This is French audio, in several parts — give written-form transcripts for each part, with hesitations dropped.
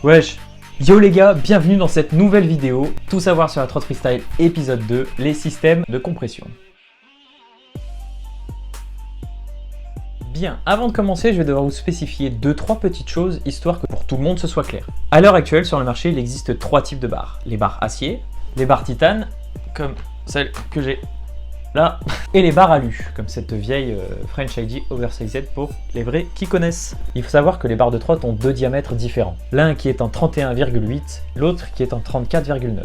Wesh. Yo les gars, bienvenue dans cette nouvelle vidéo. Tout savoir sur la trotte freestyle épisode 2, les systèmes de compression. Bien, avant de commencer, je vais devoir vous spécifier 2-3 petites choses, histoire que pour tout le monde ce soit clair. À l'heure actuelle, sur le marché, il existe 3 types de barres. Les barres acier, les barres titane, comme celle que j'ai là, et les barres alu, comme cette vieille French ID oversized pour les vrais qui connaissent. Il faut savoir que les barres de trotte ont 2 diamètres différents. L'un qui est en 31,8, l'autre qui est en 34,9.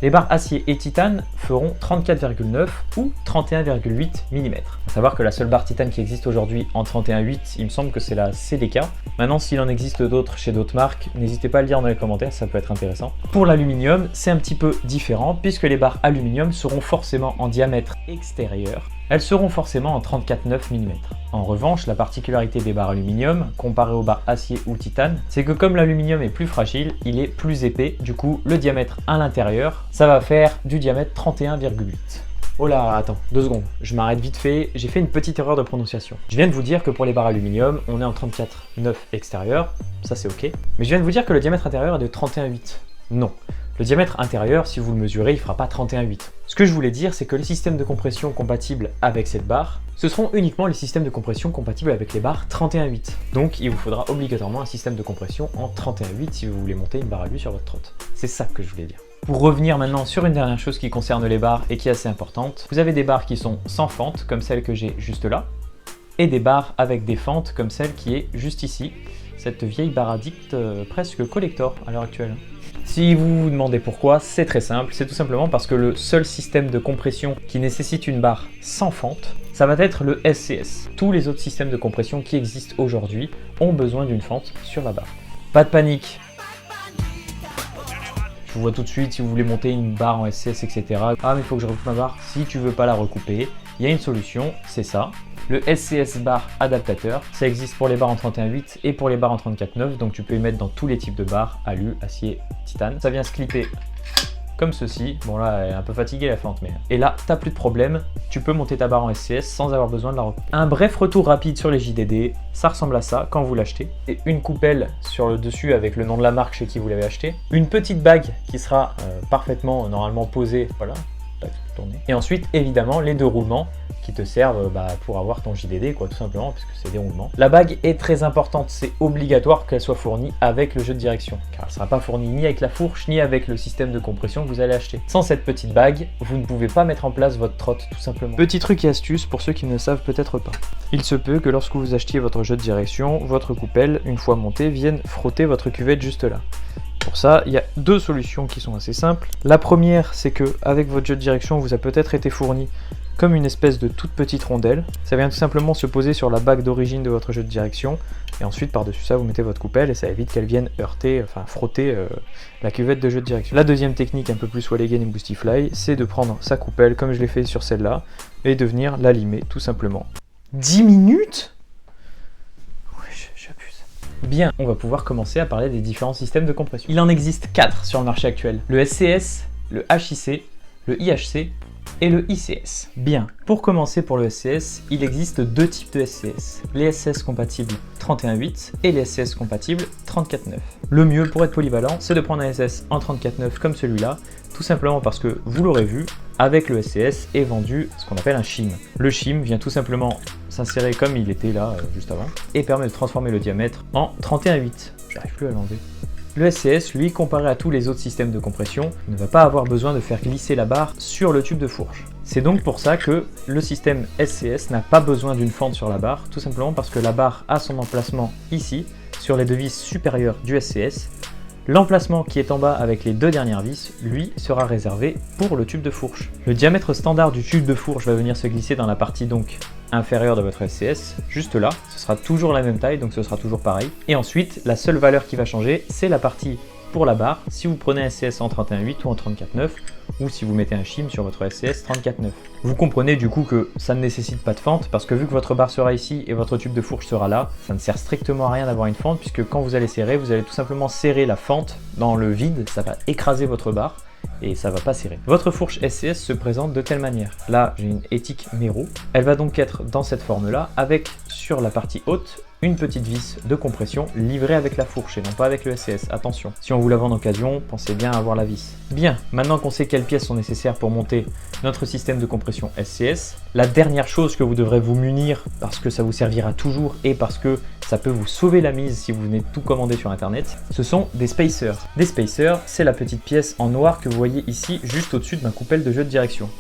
Les barres acier et titane feront 34,9 ou 31,8 mm. À savoir que la seule barre titane qui existe aujourd'hui en 31,8, il me semble que c'est la CDK. Maintenant, s'il en existe d'autres chez d'autres marques, n'hésitez pas à le dire dans les commentaires, ça peut être intéressant. Pour l'aluminium, c'est un petit peu différent puisque les barres aluminium seront forcément en diamètre extérieur. Elles seront forcément en 34,9 mm. En revanche, la particularité des barres aluminium, comparée aux barres acier ou titane, c'est que comme l'aluminium est plus fragile, il est plus épais, du coup le diamètre à l'intérieur, ça va faire du diamètre 31,8. Oh là, attends, 2 secondes, je m'arrête vite fait, j'ai fait une petite erreur de prononciation. Je viens de vous dire que pour les barres aluminium, on est en 34,9 extérieur, ça c'est ok, mais je viens de vous dire que le diamètre intérieur est de 31,8. Non. Le diamètre intérieur, si vous le mesurez, il ne fera pas 31,8. Ce que je voulais dire, c'est que les systèmes de compression compatibles avec cette barre, ce seront uniquement les systèmes de compression compatibles avec les barres 31,8. Donc il vous faudra obligatoirement un système de compression en 31,8 si vous voulez monter une barre alu sur votre trotte. C'est ça que je voulais dire. Pour revenir maintenant sur une dernière chose qui concerne les barres et qui est assez importante, vous avez des barres qui sont sans fente, comme celle que j'ai juste là, et des barres avec des fentes, comme celle qui est juste ici, cette vieille barre addict presque collector à l'heure actuelle. Si vous vous demandez pourquoi, c'est très simple, c'est tout simplement parce que le seul système de compression qui nécessite une barre sans fente, ça va être le SCS. Tous les autres systèmes de compression qui existent aujourd'hui ont besoin d'une fente sur la barre. Pas de panique. Je vous vois tout de suite si vous voulez monter une barre en SCS, etc. Ah mais il faut que je recoupe ma barre. Si tu veux pas la recouper, il y a une solution, c'est ça. Le SCS bar adaptateur, ça existe pour les barres en 31,8 et pour les barres en 34,9, donc tu peux y mettre dans tous les types de barres, alu, acier, titane. Ça vient se clipper comme ceci. Bon là, elle est un peu fatiguée la fente, mais... Et là, t'as plus de problème, tu peux monter ta barre en SCS sans avoir besoin de la recouper. Un bref retour rapide sur les JDD, ça ressemble à ça quand vous l'achetez. Et une coupelle sur le dessus avec le nom de la marque chez qui vous l'avez acheté. Une petite bague qui sera parfaitement, normalement posée, voilà. Et ensuite, évidemment, les 2 roulements qui te servent pour avoir ton JDD, quoi, tout simplement, puisque c'est des roulements. La bague est très importante, c'est obligatoire qu'elle soit fournie avec le jeu de direction, car elle ne sera pas fournie ni avec la fourche, ni avec le système de compression que vous allez acheter. Sans cette petite bague, vous ne pouvez pas mettre en place votre trotte, tout simplement. Petit truc et astuce pour ceux qui ne le savent peut-être pas. Il se peut que lorsque vous achetiez votre jeu de direction, votre coupelle, une fois montée, vienne frotter votre cuvette juste là. Pour ça, il y a 2 solutions qui sont assez simples. La première, c'est que avec votre jeu de direction, vous a peut-être été fourni comme une espèce de toute petite rondelle. Ça vient tout simplement se poser sur la bague d'origine de votre jeu de direction. Et ensuite, par-dessus ça, vous mettez votre coupelle et ça évite qu'elle vienne heurter, enfin frotter la cuvette de jeu de direction. La deuxième technique, un peu plus Walligan et Boostifly, c'est de prendre sa coupelle, comme je l'ai fait sur celle-là, et de venir la limer, tout simplement. 10 minutes ? Bien, on va pouvoir commencer à parler des différents systèmes de compression. Il en existe 4 sur le marché actuel. Le SCS, le HIC, le IHC et le ICS. Bien, pour commencer pour le SCS, il existe 2 types de SCS. Les SCS compatibles 31,8 et les SCS compatibles 34,9. Le mieux pour être polyvalent, c'est de prendre un SCS en 34,9 comme celui-là, tout simplement parce que, vous l'aurez vu, avec le SCS est vendu ce qu'on appelle un shim. Le shim vient tout simplement s'insérer comme il était là juste avant et permet de transformer le diamètre en 31,8. J'arrive plus à l'enlever. Le SCS, lui, comparé à tous les autres systèmes de compression, ne va pas avoir besoin de faire glisser la barre sur le tube de fourche. C'est donc pour ça que le système SCS n'a pas besoin d'une fente sur la barre, tout simplement parce que la barre a son emplacement ici, sur les 2 vis supérieures du SCS. L'emplacement qui est en bas avec les 2 dernières vis, lui, sera réservé pour le tube de fourche. Le diamètre standard du tube de fourche va venir se glisser dans la partie donc inférieure de votre SCS, juste là. Ce sera toujours la même taille, donc ce sera toujours pareil. Et ensuite, la seule valeur qui va changer, c'est la partie pour la barre, si vous prenez un SCS en 31,8 ou en 34,9, ou si vous mettez un shim sur votre SCS 34,9. Vous comprenez du coup que ça ne nécessite pas de fente, parce que vu que votre barre sera ici et votre tube de fourche sera là, ça ne sert strictement à rien d'avoir une fente, puisque quand vous allez serrer, vous allez tout simplement serrer la fente dans le vide, ça va écraser votre barre, et ça va pas serrer. Votre fourche SCS se présente de telle manière. Là, j'ai une éthique Mero. Elle va donc être dans cette forme-là, avec sur la partie haute une petite vis de compression livrée avec la fourche et non pas avec le SCS. Attention, si on vous la vend en occasion, pensez bien à avoir la vis. Bien, maintenant qu'on sait quelles pièces sont nécessaires pour monter notre système de compression SCS, la dernière chose que vous devrez vous munir, parce que ça vous servira toujours et parce que ça peut vous sauver la mise si vous venez de tout commander sur internet, ce sont des spacers. Des spacers, c'est la petite pièce en noir que vous voyez ici juste au-dessus de ma coupelle de jeu de direction.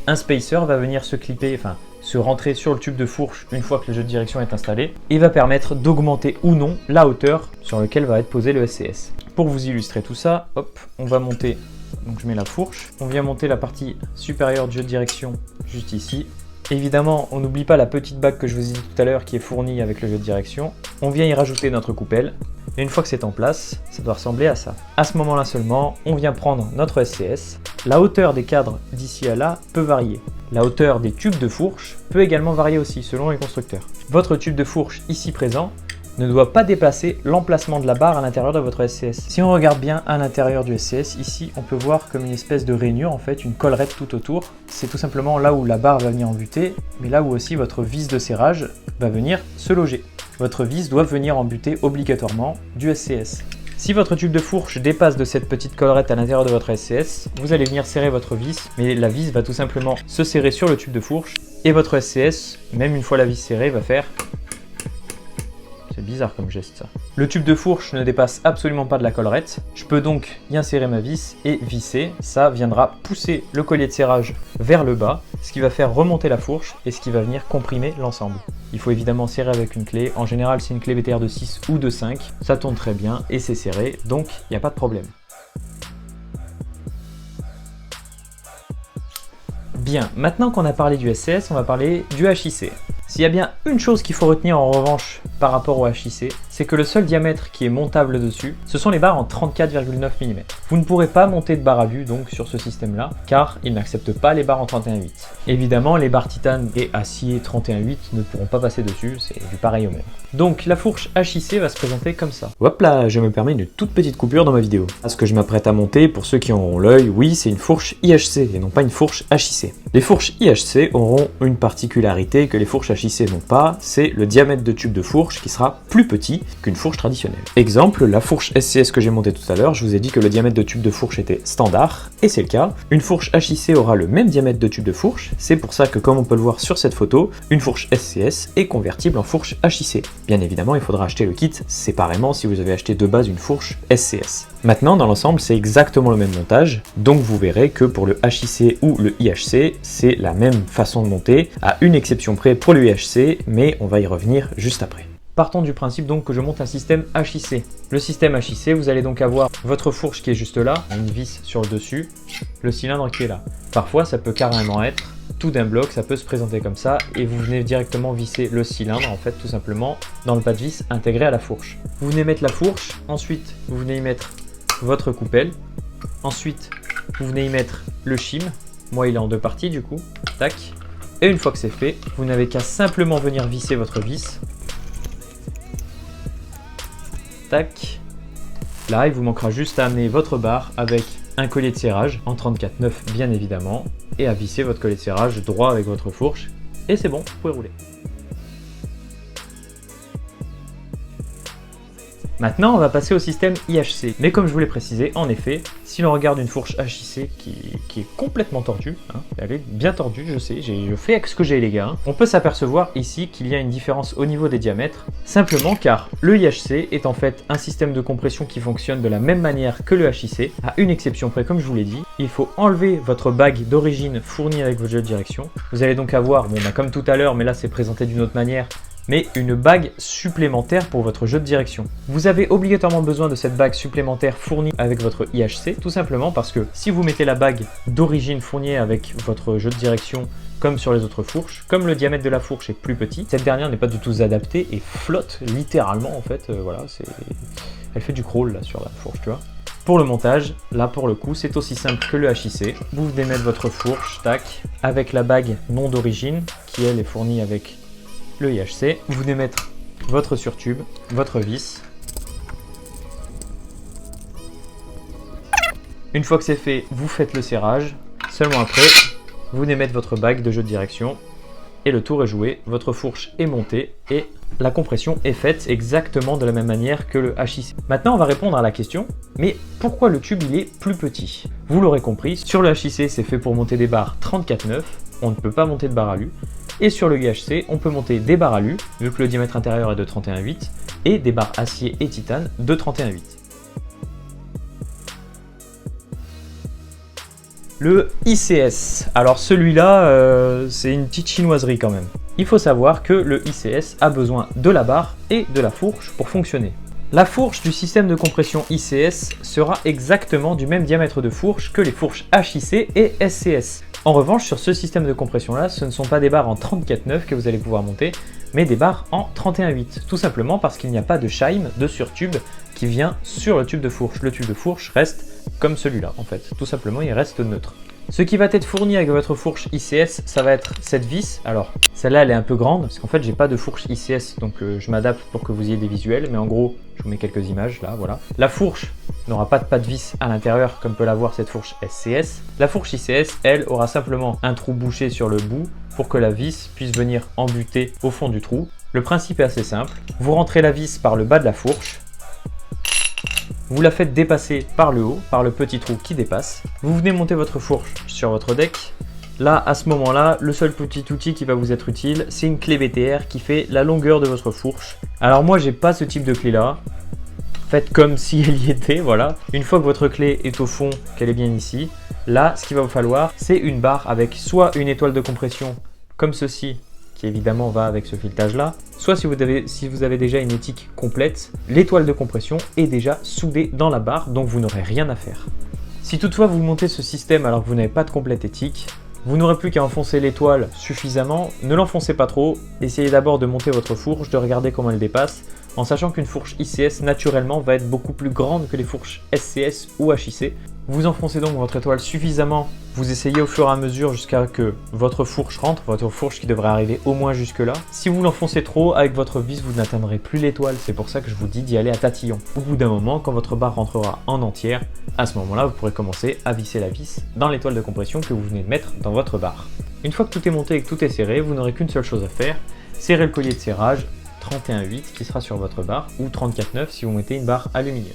Un spacer va venir se clipper, enfin se rentrer sur le tube de fourche une fois que le jeu de direction est installé et va permettre d'augmenter ou non la hauteur sur laquelle va être posé le SCS. Pour vous illustrer tout ça, hop, on va monter, donc je mets la fourche, on vient monter la partie supérieure du jeu de direction juste ici. Évidemment, on n'oublie pas la petite bague que je vous ai dit tout à l'heure qui est fournie avec le jeu de direction. On vient y rajouter notre coupelle. Et une fois que c'est en place, ça doit ressembler à ça. À ce moment-là seulement, on vient prendre notre SCS. La hauteur des cadres d'ici à là peut varier. La hauteur des tubes de fourche peut également varier aussi selon les constructeurs. Votre tube de fourche ici présent ne doit pas dépasser l'emplacement de la barre à l'intérieur de votre SCS. Si on regarde bien à l'intérieur du SCS, ici on peut voir comme une espèce de rainure, en fait une collerette tout autour. C'est tout simplement là où la barre va venir en butée, mais là où aussi votre vis de serrage va venir se loger. Votre vis doit venir en butée obligatoirement du SCS. Si votre tube de fourche dépasse de cette petite collerette à l'intérieur de votre SCS, vous allez venir serrer votre vis, mais la vis va tout simplement se serrer sur le tube de fourche et votre SCS, même une fois la vis serrée, va faire... C'est bizarre comme geste ça. Le tube de fourche ne dépasse absolument pas de la collerette. Je peux donc y insérer ma vis et visser. Ça viendra pousser le collier de serrage vers le bas, ce qui va faire remonter la fourche et ce qui va venir comprimer l'ensemble. Il faut évidemment serrer avec une clé. En général, c'est une clé BTR de 6 ou de 5. Ça tourne très bien et c'est serré, donc il n'y a pas de problème. Bien, maintenant qu'on a parlé du SCS, on va parler du HIC. S'il y a bien une chose qu'il faut retenir en revanche par rapport au HIC, c'est que le seul diamètre qui est montable dessus, ce sont les barres en 34,9 mm. Vous ne pourrez pas monter de barre à vue donc sur ce système-là, car il n'accepte pas les barres en 31,8. Évidemment, les barres titane et acier 31,8 ne pourront pas passer dessus, c'est du pareil au même. Donc la fourche HIC va se présenter comme ça. Hop là, je me permets une toute petite coupure dans ma vidéo. Ce que je m'apprête à monter, pour ceux qui en auront l'œil, oui, c'est une fourche IHC et non pas une fourche HIC. Les fourches IHC auront une particularité que les fourches HIC n'ont pas, c'est le diamètre de tube de fourche qui sera plus petit qu'une fourche traditionnelle. Exemple, la fourche SCS que j'ai montée tout à l'heure, je vous ai dit que le diamètre de tube de fourche était standard, et c'est le cas. Une fourche HIC aura le même diamètre de tube de fourche, c'est pour ça que comme on peut le voir sur cette photo, une fourche SCS est convertible en fourche HIC. Bien évidemment, il faudra acheter le kit séparément si vous avez acheté de base une fourche SCS. Maintenant, dans l'ensemble, c'est exactement le même montage, donc vous verrez que pour le HIC ou le IHC, c'est la même façon de monter, à une exception près pour le IHC, mais on va y revenir juste après. Partons du principe donc que je monte un système HIC. Le système HIC, vous allez donc avoir votre fourche qui est juste là, une vis sur le dessus, le cylindre qui est là. Parfois, ça peut carrément être tout d'un bloc, ça peut se présenter comme ça, et vous venez directement visser le cylindre, en fait, tout simplement, dans le pas de vis intégré à la fourche. Vous venez mettre la fourche, ensuite, vous venez y mettre votre coupelle, ensuite, vous venez y mettre le shim. Moi, il est en deux parties, du coup. Tac. Et une fois que c'est fait, vous n'avez qu'à simplement venir visser votre vis. Tac. Là, il vous manquera juste à amener votre barre avec un collier de serrage en 34,9 bien évidemment et à visser votre collier de serrage droit avec votre fourche et c'est bon, vous pouvez rouler. Maintenant, on va passer au système IHC. Mais comme je vous l'ai précisé, en effet, si l'on regarde une fourche HIC qui est complètement tordue, hein, elle est bien tordue, je sais, je fais avec ce que j'ai les gars, on peut s'apercevoir ici qu'il y a une différence au niveau des diamètres, simplement car le IHC est en fait un système de compression qui fonctionne de la même manière que le HIC, à une exception près, comme je vous l'ai dit, il faut enlever votre bague d'origine fournie avec votre jeu de direction. Vous allez donc avoir, bon, comme tout à l'heure, mais là c'est présenté d'une autre manière, mais une bague supplémentaire pour votre jeu de direction. Vous avez obligatoirement besoin de cette bague supplémentaire fournie avec votre IHC, tout simplement parce que si vous mettez la bague d'origine fournie avec votre jeu de direction comme sur les autres fourches, comme le diamètre de la fourche est plus petit, cette dernière n'est pas du tout adaptée et flotte littéralement en fait, voilà, elle fait du crawl là sur la fourche, tu vois. Pour le montage, là pour le coup, c'est aussi simple que le HIC. Vous venez mettre votre fourche, tac, avec la bague non d'origine, qui elle est fournie avec le IHC, vous venez mettre votre surtube, votre vis. Une fois que c'est fait, vous faites le serrage. Seulement après, vous venez mettre votre bague de jeu de direction et le tour est joué. Votre fourche est montée et la compression est faite exactement de la même manière que le HIC. Maintenant, on va répondre à la question, mais pourquoi le tube il est plus petit? Vous l'aurez compris, sur le HIC, c'est fait pour monter des barres 34,9, on ne peut pas monter de barres alu. Et sur le IHC, on peut monter des barres alu, vu que le diamètre intérieur est de 31,8, et des barres acier et titane de 31,8. Le ICS, alors celui-là, c'est une petite chinoiserie quand même. Il faut savoir que le ICS a besoin de la barre et de la fourche pour fonctionner. La fourche du système de compression ICS sera exactement du même diamètre de fourche que les fourches HIC et SCS. En revanche, sur ce système de compression-là, ce ne sont pas des barres en 34,9 que vous allez pouvoir monter, mais des barres en 31,8. Tout simplement parce qu'il n'y a pas de shime, de surtube, qui vient sur le tube de fourche. Le tube de fourche reste comme celui-là, en fait. Tout simplement, il reste neutre. Ce qui va être fourni avec votre fourche ICS, ça va être cette vis. Alors, celle-là, elle est un peu grande, parce qu'en fait, j'ai pas de fourche ICS, donc je m'adapte pour que vous ayez des visuels. Mais en gros, je vous mets quelques images, là, voilà. La fourche n'aura pas de vis à l'intérieur, comme peut l'avoir cette fourche SCS. La fourche ICS, elle, aura simplement un trou bouché sur le bout, pour que la vis puisse venir embuter au fond du trou. Le principe est assez simple. Vous rentrez la vis par le bas de la fourche. Vous la faites dépasser par le haut, par le petit trou qui dépasse. Vous venez monter votre fourche sur votre deck. Là, à ce moment-là, le seul petit outil qui va vous être utile, c'est une clé BTR qui fait la longueur de votre fourche. Alors moi, j'ai pas ce type de clé-là. Faites comme si elle y était, voilà. Une fois que votre clé est au fond, qu'elle est bien ici, là, ce qu'il va vous falloir, c'est une barre avec soit une étoile de compression, comme ceci, qui évidemment va avec ce filetage-là, soit si vous avez déjà une étique complète, l'étoile de compression est déjà soudée dans la barre, donc vous n'aurez rien à faire. Si toutefois vous montez ce système alors que vous n'avez pas de complète étique, vous n'aurez plus qu'à enfoncer l'étoile suffisamment, ne l'enfoncez pas trop, essayez d'abord de monter votre fourche, de regarder comment elle dépasse, en sachant qu'une fourche ICS naturellement va être beaucoup plus grande que les fourches SCS ou HIC. Vous enfoncez donc votre étoile suffisamment, vous essayez au fur et à mesure jusqu'à que votre fourche rentre, votre fourche qui devrait arriver au moins jusque là. Si vous l'enfoncez trop, avec votre vis, vous n'atteindrez plus l'étoile, c'est pour ça que je vous dis d'y aller à tatillon. Au bout d'un moment, quand votre barre rentrera en entière, à ce moment-là, vous pourrez commencer à visser la vis dans l'étoile de compression que vous venez de mettre dans votre barre. Une fois que tout est monté et que tout est serré, vous n'aurez qu'une seule chose à faire, serrer le collier de serrage 31,8 qui sera sur votre barre ou 34,9 si vous mettez une barre aluminium.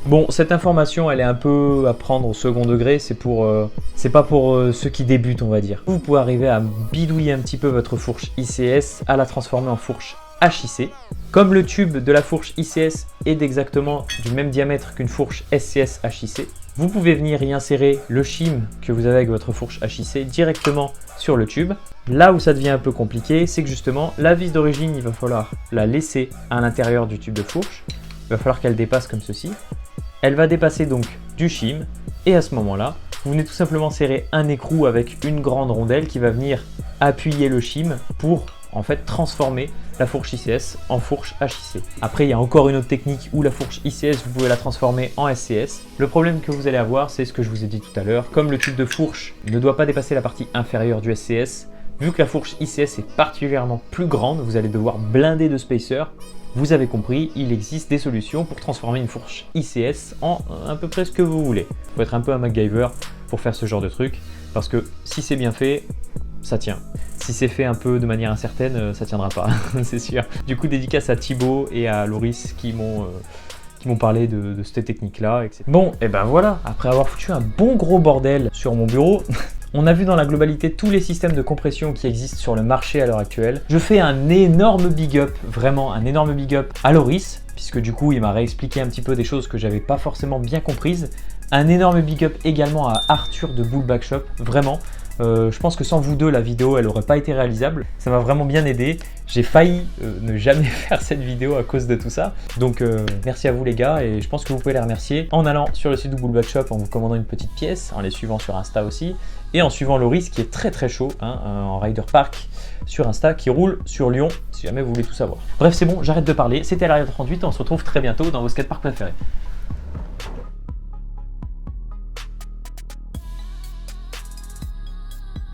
Bon, cette information, elle est un peu à prendre au second degré, c'est pas pour ceux qui débutent, on va dire. Vous pouvez arriver à bidouiller un petit peu votre fourche ICS, à la transformer en fourche HIC. Comme le tube de la fourche ICS est exactement du même diamètre qu'une fourche SCS HIC, vous pouvez venir y insérer le shim que vous avez avec votre fourche HIC directement sur le tube. Là où ça devient un peu compliqué, c'est que justement, la vis d'origine, il va falloir la laisser à l'intérieur du tube de fourche. Il va falloir qu'elle dépasse comme ceci. Elle va dépasser donc du shim et à ce moment-là, vous venez tout simplement serrer un écrou avec une grande rondelle qui va venir appuyer le shim pour en fait transformer la fourche ICS en fourche HIC. Après, il y a encore une autre technique où la fourche ICS, vous pouvez la transformer en SCS. Le problème que vous allez avoir, c'est ce que je vous ai dit tout à l'heure. Comme le tube de fourche ne doit pas dépasser la partie inférieure du SCS, vu que la fourche ICS est particulièrement plus grande, vous allez devoir blinder de spacer. Vous avez compris, il existe des solutions pour transformer une fourche ICS en à peu près ce que vous voulez. Il faut être un peu un MacGyver pour faire ce genre de truc, parce que si c'est bien fait, ça tient. Si c'est fait un peu de manière incertaine, ça tiendra pas, c'est sûr. Du coup, dédicace à Thibaut et à Loris qui m'ont parlé de cette technique-là. Etc. Bon, et ben voilà, après avoir foutu un bon gros bordel sur mon bureau, on a vu dans la globalité tous les systèmes de compression qui existent sur le marché à l'heure actuelle. Je fais un énorme big up, vraiment un énorme big up à Loris, puisque du coup il m'a réexpliqué un petit peu des choses que j'avais pas forcément bien comprises. Un énorme big up également à Arthur de Bullback Shop, vraiment. Je pense que sans vous deux, la vidéo, elle n'aurait pas été réalisable. Ça m'a vraiment bien aidé. J'ai failli ne jamais faire cette vidéo à cause de tout ça. Donc merci à vous les gars et je pense que vous pouvez les remercier en allant sur le site de Bullback Shop, en vous commandant une petite pièce, en les suivant sur Insta aussi et en suivant Loris qui est très très chaud en Rider Park sur Insta qui roule sur Lyon si jamais vous voulez tout savoir. Bref, c'est bon, j'arrête de parler. C'était l'Ariel 38 et on se retrouve très bientôt dans vos skateparks préférés.